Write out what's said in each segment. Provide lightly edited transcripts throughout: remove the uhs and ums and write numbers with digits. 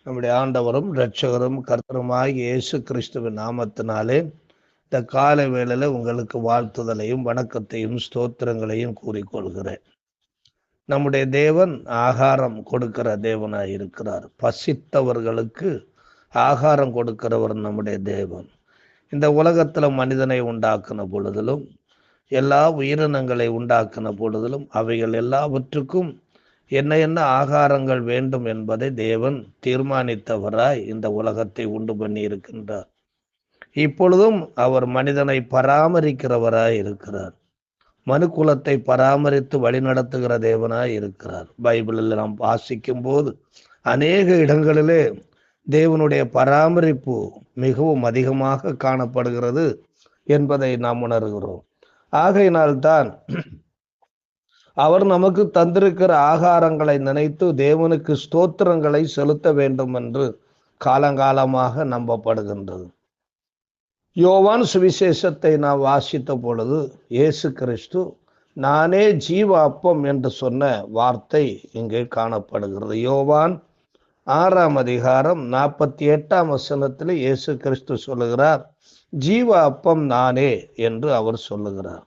நம்முடைய ஆண்டவரும் இரட்சகரும் கர்த்தருமாகிய இயேசு கிறிஸ்துவின் நாமத்தினாலே இந்த காலை வேளையில உங்களுக்கு வாழ்த்துதலையும் வணக்கத்தையும் ஸ்தோத்திரங்களையும் கூறிக்கொள்கிறேன். நம்முடைய தேவன் ஆகாரம் கொடுக்கிற தேவனாய் இருக்கிறார். பசித்தவர்களுக்கு ஆகாரம் கொடுக்கிறவர் நம்முடைய தேவன். இந்த உலகத்துல மனிதனை உண்டாக்கின பொழுதிலும் எல்லா உயிரினங்களை உண்டாக்கின பொழுதிலும் அவைகள் எல்லாவற்றுக்கும் என்ன ஆகாரங்கள் வேண்டும் என்பதை தேவன் தீர்மானித்தவராய் இந்த உலகத்தை உண்டு பண்ணி இருக்கின்றார். இப்பொழுதும் அவர் மனிதனை பராமரிக்கிறவராய் இருக்கிறார். மனுக்குலத்தை பராமரித்து வழிநடத்துகிற தேவனாய் இருக்கிறார். பைபிளில் நாம் வாசிக்கும் போது அநேக இடங்களிலே தேவனுடைய பராமரிப்பு மிகவும் அதிகமாக காணப்படுகிறது என்பதை நாம் உணர்கிறோம். ஆகையினால்தான் அவர் நமக்கு தந்திருக்கிற ஆகாரங்களை நினைத்து தேவனுக்கு ஸ்தோத்திரங்களை செலுத்த வேண்டும் என்று காலங்காலமாக நம்பப்படுகின்றது. யோவான் சுவிசேஷத்தை நாம் வாசித்த பொழுது இயேசு கிறிஸ்து நானே ஜீவ அப்பம் என்று சொன்ன வார்த்தை இங்கே காணப்படுகிறது. யோவான் 6ஆம் அதிகாரம் 48ஆம் வசனத்தில் இயேசு கிறிஸ்து சொல்லுகிறார், ஜீவ அப்பம் நானே என்று அவர் சொல்லுகிறார்.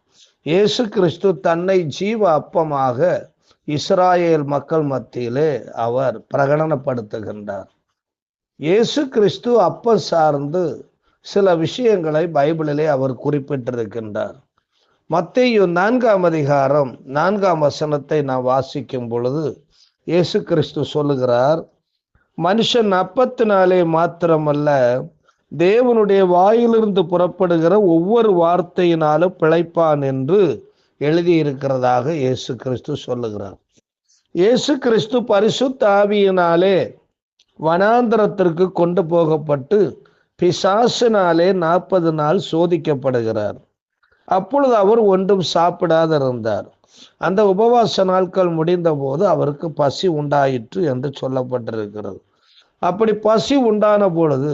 இயேசு கிறிஸ்து தன்னை ஜீவ அப்பமாக இஸ்ராயேல் மக்கள் மத்தியிலே அவர் பிரகடனப்படுத்துகின்றார். இயேசு கிறிஸ்து அப்பம் சார்ந்து சில விஷயங்களை பைபிளிலே அவர் குறிப்பிட்டிருக்கின்றார். மத்தேயு 4ஆம் அதிகாரம் 4ஆம் வசனத்தை நாம் வாசிக்கும் பொழுது இயேசு கிறிஸ்து சொல்லுகிறார், மனுஷன் அப்பத்தினாலே மாத்திரமல்ல தேவனுடைய வாயிலிருந்து புறப்படுகிற ஒவ்வொரு வார்த்தையினாலும் பிழைப்பான் என்று எழுதியிருக்கிறதாக இயேசு கிறிஸ்து சொல்லுகிறார். இயேசு கிறிஸ்து பரிசுத்த ஆவியினாலே வனாந்தரத்திற்கு கொண்டு போகப்பட்டு பிசாசினாலே 40 நாள் சோதிக்கப்படுகிறார். அப்பொழுது அவர் ஒன்றும் சாப்பிடாத இருந்தார். அந்த உபவாச நாட்கள் முடிந்த போது அவருக்கு பசி உண்டாயிற்று என்று சொல்லப்பட்டிருக்கிறது. அப்படி பசி உண்டான பொழுது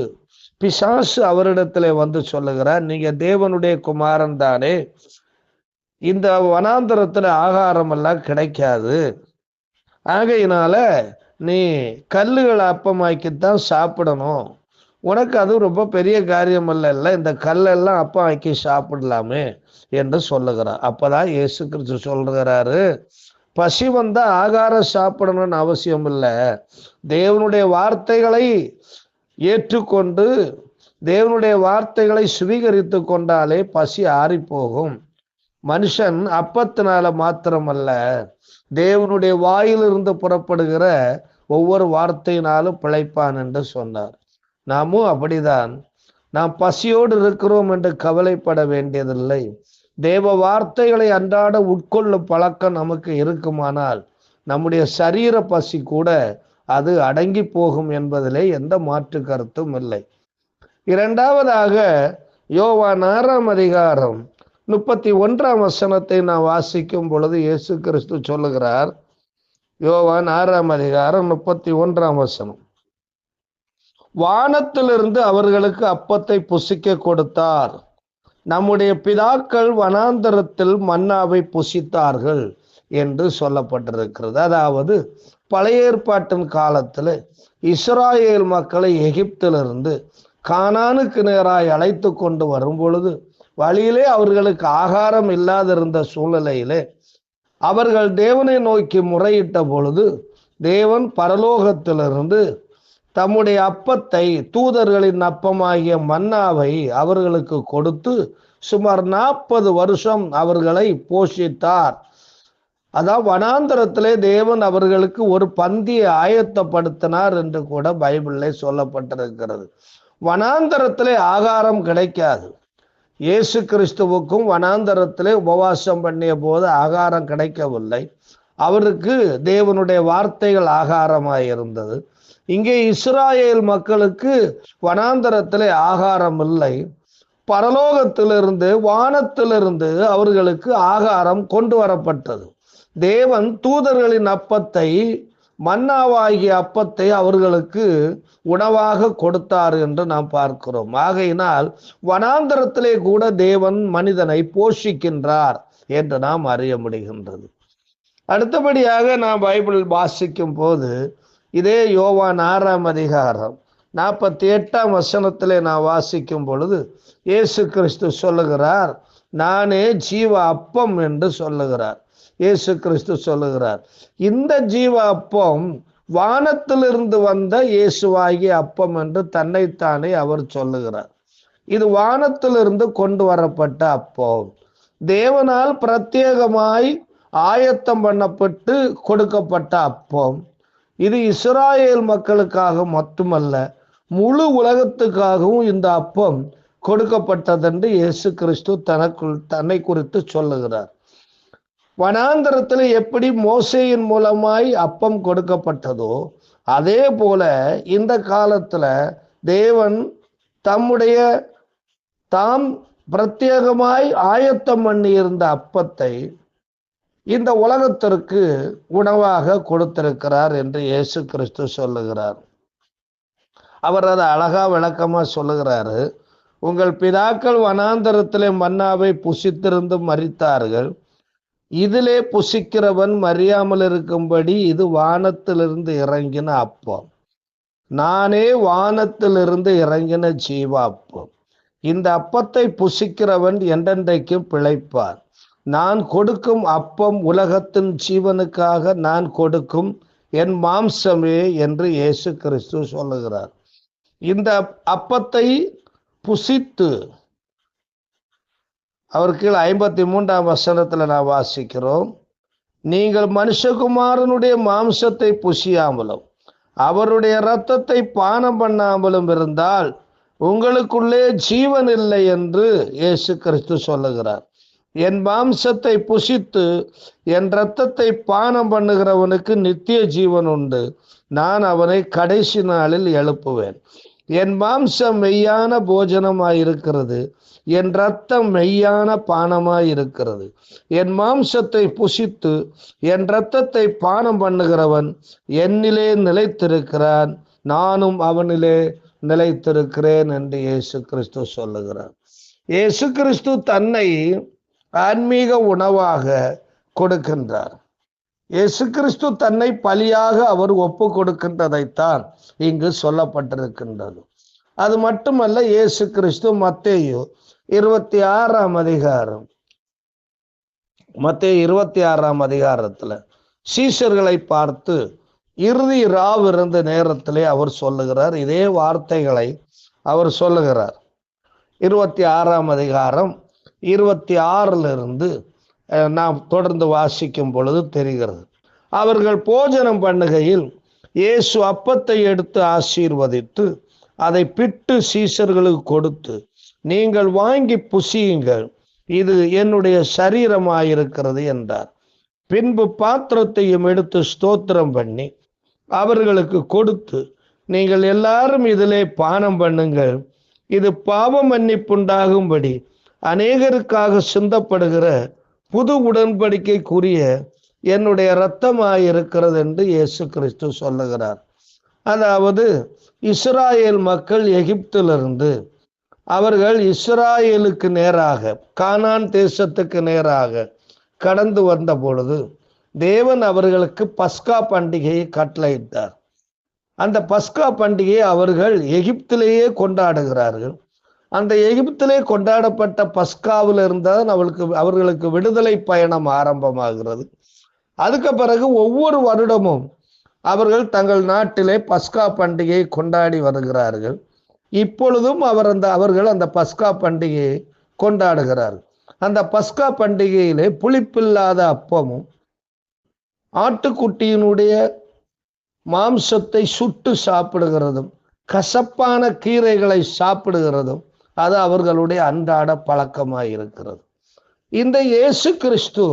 பிசாசு அவரிடத்துல வந்து சொல்லுகிறார், நீங்க தேவனுடைய குமாரன் தானே, இந்த வனாந்தரத்துல ஆகாரம் எல்லாம் கிடைக்காது, ஆகையினால நீ கல்லுகளை அப்பமாக்கித்தான் சாப்பிடணும், உனக்கு அது ரொம்ப பெரிய காரியம் இல்ல, இந்த கல்லெல்லாம் அப்பம் ஆக்கி சாப்பிடலாமே என்று சொல்லுகிறார். அப்பதான் இயேசு கிறிஸ்து சொல்லுகிறாரு, பசி வந்தா ஆகாரம் சாப்பிடணும்னு அவசியம் இல்லை, தேவனுடைய வார்த்தைகளை ஏற்றுக்கொண்டு தேவனுடைய வார்த்தைகளை சுவீகரித்து கொண்டாலே பசி ஆறி போகும். மனுஷன் அப்பத்தினால மாத்திரமல்ல தேவனுடைய வாயிலிருந்து புறப்படுகிற ஒவ்வொரு வார்த்தையினாலும் பிழைப்பான் என்று சொன்னார். நாமும் அப்படிதான். நாம் பசியோடு இருக்கிறோம் என்று கவலைப்பட வேண்டியதில்லை. தேவ வார்த்தைகளை அன்றாட உட்கொள்ளும் பழக்கம் நமக்கு இருக்குமானால் நம்முடைய சரீர பசி கூட அது அடங்கி போகும் என்பதிலே எந்த மாற்று கருத்தும் இல்லை. இரண்டாவதாக யோவான் 6ஆம் அதிகாரம் 31ஆம் வசனத்தை நான் வாசிக்கும் பொழுது இயேசு கிறிஸ்து சொல்லுகிறார், யோவான் 6ஆம் அதிகாரம் 31ஆம் வசனம், வானத்திலிருந்து அவர்களுக்கு அப்பத்தை புசிக்க கொடுத்தார், நம்முடைய பிதாக்கள் வனாந்தரத்தில் மன்னாவை புசித்தார்கள் என்று சொல்லப்பட்டிருக்கிறது. அதாவது பழைய ஏற்பாட்டின் காலத்துல இஸ்ராயேல் மக்களை எகிப்திலிருந்து கானானுக்கு நேராய் அழைத்து கொண்டு வரும் பொழுது வழியிலே அவர்களுக்கு ஆகாரம் இல்லாதிருந்த சூழ்நிலையிலே அவர்கள் தேவனை நோக்கி முறையிட்ட பொழுது தேவன் பரலோகத்திலிருந்து தம்முடைய அப்பத்தை, தூதர்களின் அப்பமாகிய மன்னாவை அவர்களுக்கு கொடுத்து சுமார் 40 வருஷம் அவர்களை போஷித்தார். அதாவது வனாந்தரத்திலே தேவன் அவர்களுக்கு ஒரு பந்தியை ஆயத்தப்படுத்தினார் என்று கூட பைபிளிலே சொல்லப்பட்டிருக்கிறது. வனாந்தரத்திலே ஆகாரம் கிடைக்காது. இயேசு கிறிஸ்துவுக்கும் வனாந்தரத்திலே உபவாசம் பண்ணிய போது ஆகாரம் கிடைக்கவில்லை. அவருக்கு தேவனுடைய வார்த்தைகள் ஆகாரமாய் இருந்தது. இங்கே இஸ்ராயேல் மக்களுக்கு வனாந்தரத்திலே ஆகாரம் இல்லை. பரலோகத்திலிருந்து வானத்திலிருந்து அவர்களுக்கு ஆகாரம் கொண்டு வரப்பட்டது. தேவன் தூதர்களின் அப்பத்தை, மன்னாவாகிய அப்பத்தை அவர்களுக்கு உணவாக கொடுத்தார் என்று நாம் பார்க்கிறோம். ஆகையினால் வனாந்தரத்திலே கூட தேவன் மனிதனை போஷிக்கின்றார் என்று நாம் அறிய முடிகின்றது. அடுத்தபடியாக நாம் பைபிள் வாசிக்கும் போது இதே யோவான் 6ஆம் அதிகாரம் 48ஆம் வசனத்திலே நான் வாசிக்கும் பொழுது இயேசு கிறிஸ்து சொல்லுகிறார், நானே ஜீவ அப்பம் என்று சொல்லுகிறார். இயேசு கிறிஸ்து சொல்லுகிறார், இந்த ஜீவ அப்பம் வானத்திலிருந்து வந்த இயேசுவாகிய அப்பம் என்று தன்னைத்தானே அவர் சொல்லுகிறார். இது வானத்திலிருந்து கொண்டு வரப்பட்ட அப்பம், தேவனால் பிரத்யேகமாய் ஆயத்தம் பண்ணப்பட்டு கொடுக்கப்பட்ட அப்பம். இது இஸ்ராயேல் மக்களுக்காக மட்டுமல்ல, முழு உலகத்துக்காகவும் இந்த அப்பம் கொடுக்கப்பட்டதென்று இயேசு கிறிஸ்து தன்னை குறித்து சொல்லுகிறார். வனாந்தரத்தில் எப்படி மோசேயின் மூலமாய் அப்பம் கொடுக்கப்பட்டதோ அதே போல இந்த காலத்துல தேவன் தாம் பிரத்யேகமாய் ஆயத்தம் பண்ணி இருந்த அப்பத்தை இந்த உலகத்திற்கு உணவாக கொடுத்திருக்கிறார் என்று இயேசு கிறிஸ்து சொல்லுகிறார். அவர் அதை அழகா விளக்கமா சொல்லுகிறாரு. உங்கள் பிதாக்கள் வனாந்தரத்திலே மன்னாவை புசித்திருந்து மரித்தார்கள், இதிலே புசிக்கிறவன் மறியாமல் இருக்கும்படி இது வானத்திலிருந்து இறங்கின அப்பம், நானே வானத்திலிருந்து இறங்கின ஜீவ அப்பம். இந்த அப்பத்தை புசிக்கிறவன் என்றென்றைக்கும் பிழைப்பார். நான் கொடுக்கும் அப்பம் உலகத்தின் ஜீவனுக்காக நான் கொடுக்கும் என் மாம்சமே என்று இயேசு கிறிஸ்து சொல்லுகிறார். இந்த அப்பத்தை புசித்து அவர் கீழ் 53ஆம் வசனத்துல நான் வாசிக்கிறோம், நீங்கள் மனுஷகுமாரனுடைய மாம்சத்தை புசியாமலும் அவருடைய இரத்தத்தை பானம் பண்ணாமலும் இருந்தால் உங்களுக்குள்ளே ஜீவன் இல்லை என்று இயேசு கிறிஸ்து சொல்லுகிறார். என் மாம்சத்தை புசித்து என் இரத்தத்தை பானம் பண்ணுகிறவனுக்கு நித்திய ஜீவன் உண்டு, நான் அவனை கடைசி நாளில் எழுப்புவேன். என் மாம்சம் மெய்யான போஜனமாயிருக்கிறது, என் இரத்தம் மெய்யான பானமாயிருக்கிறது. என் மாம்சத்தை புசித்து என் இரத்தத்தை பானம் பண்ணுகிறவன் என்னிலே நிலைத்திருக்கிறான், நானும் அவனிலே நிலைத்திருக்கிறேன் என்று இயேசு கிறிஸ்து சொல்லுகிறார். இயேசு கிறிஸ்து தன்னை ஆன்மீக உணவாக கொடுக்கின்றார். இயேசு கிறிஸ்து தன்னை பலியாக அவர் ஒப்பு கொடுக்கின்றதைத்தான் இங்கு சொல்லப்பட்டிருக்கின்றது. அது மட்டுமல்ல, இயேசு கிறிஸ்து மத்தேயு 26ஆம் அதிகாரம் மத்தேயு 26ஆம் அதிகாரத்துல சீஷர்களை பார்த்து இறுதி ராவு இருந்த நேரத்திலே அவர் சொல்லுகிறார், இதே வார்த்தைகளை அவர் சொல்லுகிறார். 26ஆம் அதிகாரம் 26 நாம் தொடர்ந்து வாசிக்கும் பொழுது தெரிகிறது. அவர்கள் போஜனம் பண்ணுகையில் இயேசு அப்பத்தை எடுத்து ஆசீர்வதித்து அதை பிட்டு சீஷர்களுக்கு கொடுத்து, நீங்கள் வாங்கி புசியுங்கள், இது என்னுடைய சரீரமாயிருக்கிறது என்றார். பின்பு பாத்திரத்தையும் எடுத்து ஸ்தோத்திரம் பண்ணி அவர்களுக்கு கொடுத்து, நீங்கள் எல்லாரும் இதிலே பானம் பண்ணுங்கள், இது பாவ மன்னிப்புண்டாகும்படி அநேகருக்காக சிந்தப்படுகிற புது உடன்படிக்கைக்குரிய என்னுடைய இரத்தமாயிருக்கிறது என்று இயேசு கிறிஸ்து சொல்லுகிறார். அதாவது இஸ்ராயேல் மக்கள் எகிப்திலிருந்து அவர்கள் இஸ்ராயேலுக்கு நேராக கானான் தேசத்துக்கு நேராக கடந்து வந்த பொழுது தேவன் அவர்களுக்கு பஸ்கா பண்டிகையை கட்டளையிட்டார். அந்த பஸ்கா பண்டிகையை அவர்கள் எகிப்திலேயே கொண்டாடுகிறார்கள். அந்த எகிப்திலே கொண்டாடப்பட்ட பஸ்காவில் இருந்தால் அவர்களுக்கு விடுதலை பயணம் ஆரம்பமாகிறது. அதுக்கு பிறகு ஒவ்வொரு வருடமும் அவர்கள் தங்கள் நாட்டிலே பஸ்கா பண்டிகையை கொண்டாடி வருகிறார்கள். இப்பொழுதும் அவர்கள் அந்த பஸ்கா பண்டிகையை கொண்டாடுகிறார்கள். அந்த பஸ்கா பண்டிகையிலே புளிப்பில்லாத அப்பமும் ஆட்டுக்குட்டியினுடைய மாம்சத்தை சுட்டு சாப்பிடுகிறதும் கசப்பான கீரைகளை சாப்பிடுகிறதும் அது அவர்களுடைய அன்றாட பழக்கமாய் இருக்கிறது. இந்த இயேசு கிறிஸ்து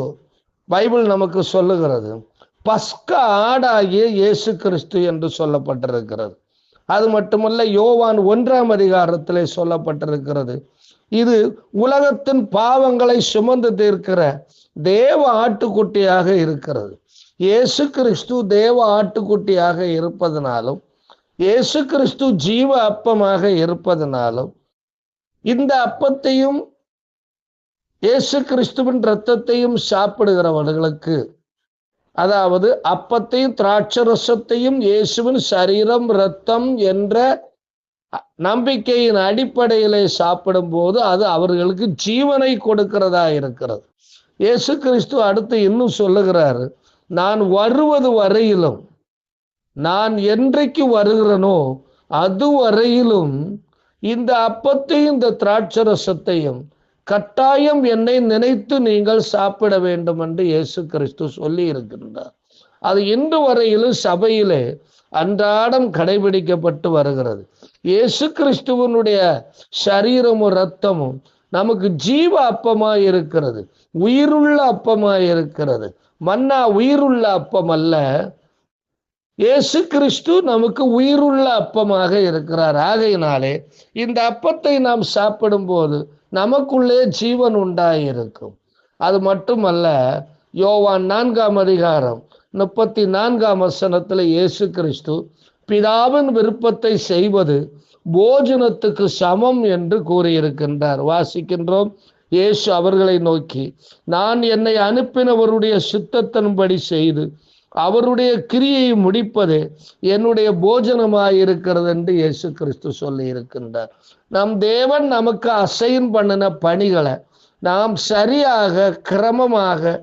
பைபிள் நமக்கு சொல்லுகிறது பஸ்கா ஆடாகிய இயேசு கிறிஸ்து என்று சொல்லப்பட்டிருக்கிறது. அது மட்டுமல்ல, யோவான் 1ஆம் அதிகாரத்திலே சொல்லப்பட்டிருக்கிறது, இது உலகத்தின் பாவங்களை சுமந்து தீர்க்கிற தேவ ஆட்டுக்குட்டியாக இருக்கிறது. இயேசு கிறிஸ்து தேவ ஆட்டுக்குட்டியாக இருப்பதனாலும் இயேசு கிறிஸ்து ஜீவ அப்பமாக இருப்பதனாலும் இந்த அப்பத்தையும் இயேசு கிறிஸ்துவின் இரத்தத்தையும் சாப்பிடுகிறவர்களுக்கு அதாவது அப்பத்தையும் திராட்சரசத்தையும் இயேசுவின் சரீரம் இரத்தம் என்ற நம்பிக்கையின் அடிப்படையிலே சாப்பிடும் போது அது அவர்களுக்கு ஜீவனை கொடுக்கிறதா இருக்கிறது. இயேசு கிறிஸ்து அடுத்து இன்னும் சொல்லுகிறாரு, நான் வருவது வரையிலும், நான் என்றைக்கு வருகிறனோ அது வரையிலும் இந்த அப்பத்தையும் இந்த திராட்சரசத்தையும் கட்டாயம் என்னை நினைத்து நீங்கள் சாப்பிட வேண்டும் என்று இயேசு கிறிஸ்து சொல்லி இருக்கின்றார். அது இன்று வரையிலும் சபையிலே அன்றாடம் கடைபிடிக்கப்பட்டு வருகிறது. இயேசு கிறிஸ்துவனுடைய சரீரமும் இரத்தமும் நமக்கு ஜீவ அப்பமாய் இருக்கிறது, உயிருள்ள அப்பமாய் இருக்கிறது. மன்னா உயிருள்ள அப்பம் அல்ல, இயேசு கிறிஸ்து நமக்கு உயிருள்ள அப்பமாக இருக்கிறார். ஆகையினாலே இந்த அப்பத்தை நாம் சாப்பிடும் போது நமக்குள்ளே ஜீவன் உண்டாயிருக்கும். அது மட்டுமல்ல, யோவான் 4ஆம் அதிகாரம் 34ஆம் வசனத்தில் இயேசு கிறிஸ்து பிதாவின் விருப்பத்தை செய்வது போஜனத்துக்கு சமம் என்று கூறியிருக்கின்றார். வாசிக்கின்றோம், இயேசு அவர்களை நோக்கி, நான் என்னை அனுப்பினவருடைய சித்தத்தின்படி செய்து அவருடைய கிரியை முடிப்பதே என்னுடைய போஜனமாயிருக்கிறது என்று இயேசு கிறிஸ்து சொல்லி இருக்கின்றார். நம் தேவன் நமக்கு அசைன் பண்ணின பணிகளை நாம் சரியாக கிரமமாக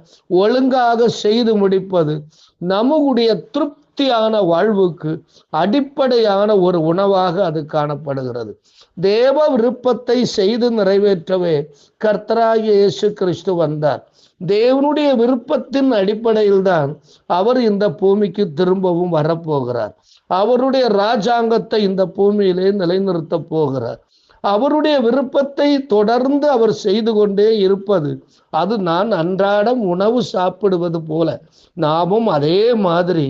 ஒழுங்காக செய்து முடிப்பது நம்முடைய திருப்தியான வாழ்வுக்கு அடிப்படையான ஒரு உணவாக அது காணப்படுகிறது. தேவ விருப்பத்தை செய்து நிறைவேற்றவே கர்த்தராகிய இயேசு கிறிஸ்து வந்தார். தேவனுடைய விருப்பத்தின் அடிப்படையில் தான் அவர் இந்த பூமிக்கு திரும்பவும் வரப்போகிறார். அவருடைய ராஜாங்கத்தை இந்த பூமியிலே நிலைநிறுத்த போகிறார். அவருடைய விருப்பத்தை தொடர்ந்து அவர் செய்து கொண்டே இருப்பது, அது நான் அன்றாடம் உணவு சாப்பிடுவது போல நாமும் அதே மாதிரி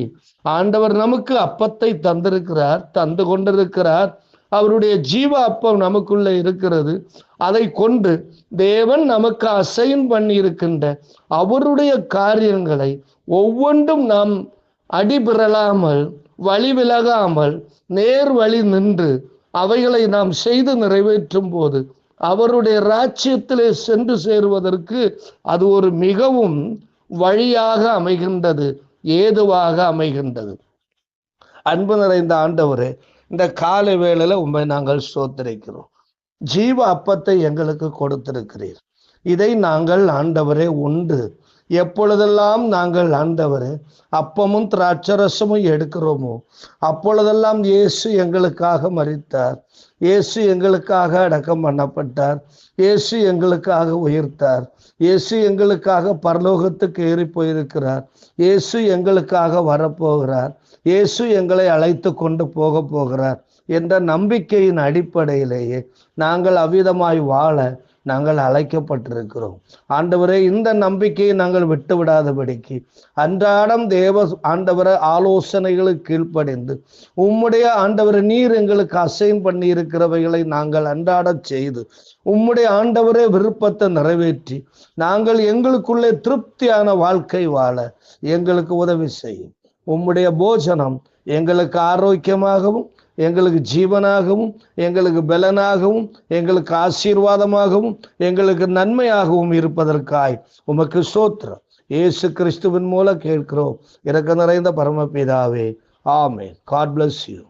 ஆண்டவர் நமக்கு அப்பத்தை தந்திருக்கிறார், தந்து கொண்டிருக்கிறார். அவருடைய ஜீவ அப்பம் நமக்குள்ள இருக்கிறது. அதை கொண்டு தேவன் நமக்கு அசைன் பண்ணி இருக்கின்ற அவருடைய காரியங்களை ஒவ்வொன்றும் நாம் அடிபிறலாமல், வழி விலகாமல், நேர் வழி நின்று அவைகளை நாம் செய்து நிறைவேற்றும் போது அவருடைய ராஜ்யத்திலே சென்று சேருவதற்கு அது ஒரு மிகவும் வழியாக அமைகின்றது, ஏதுவாக அமைகின்றது. அன்பு நிறைந்த ஆண்டவரே, இந்த காலை வேளையில உண்மை நாங்கள் ஸ்தோத்திரிக்கிறோம். ஜீவ அப்பத்தை எங்களுக்கு கொடுத்திருக்கிறீர். இதை நாங்கள் ஆண்டவரே உண்டு எப்பொழுதெல்லாம் நாங்கள் ஆண்டவரே அப்பமும் திராட்சரசமும் எடுக்கிறோமோ அப்பொழுதெல்லாம் இயேசு எங்களுக்காக மரித்தார், இயேசு எங்களுக்காக அடக்கம் பண்ணப்பட்டார், இயேசு எங்களுக்காக உயிர்த்தார், இயேசு எங்களுக்காக பரலோகத்துக்கு ஏறி போயிருக்கிறார், இயேசு எங்களுக்காக வரப்போகிறார், இயேசு எங்களை அழைத்து கொண்டு போகிறார் என்ற நம்பிக்கையின் அடிப்படையிலேயே நாங்கள் அவ்விதமாய் வாழ நாங்கள் அழைக்கப்பட்டிருக்கிறோம். ஆண்டவரே, இந்த நம்பிக்கையை நாங்கள் விட்டு விடாதபடிக்கு அன்றாடம் தேவ ஆண்டவரை ஆலோசனைகளுக்கு கீழ்ப்படிந்து உம்முடைய ஆண்டவரை நீர் எங்களுக்கு அசைன் பண்ணி இருக்கிறவைகளை நாங்கள் அன்றாட செய்து உம்முடைய ஆண்டவரே விருப்பத்தை நிறைவேற்றி நாங்கள் எங்களுக்குள்ளே திருப்தியான வாழ்க்கை வாழ எங்களுக்கு உதவி செய்யும். உம்முடைய போஜனம் எங்களுக்கு ஆரோக்கியமாகவும், எங்களுக்கு ஜீவனாகவும், எங்களுக்கு பலனாகவும், எங்களுக்கு ஆசீர்வாதமாகவும், எங்களுக்கு நன்மையாகவும் இருப்பதற்காய் உமக்கு ஸ்தோத்திரம். இயேசு கிறிஸ்துவின் மூலம் கேட்கிறோம் இரக்கம் நிறைந்த பரமபிதாவே, ஆமென். God bless you.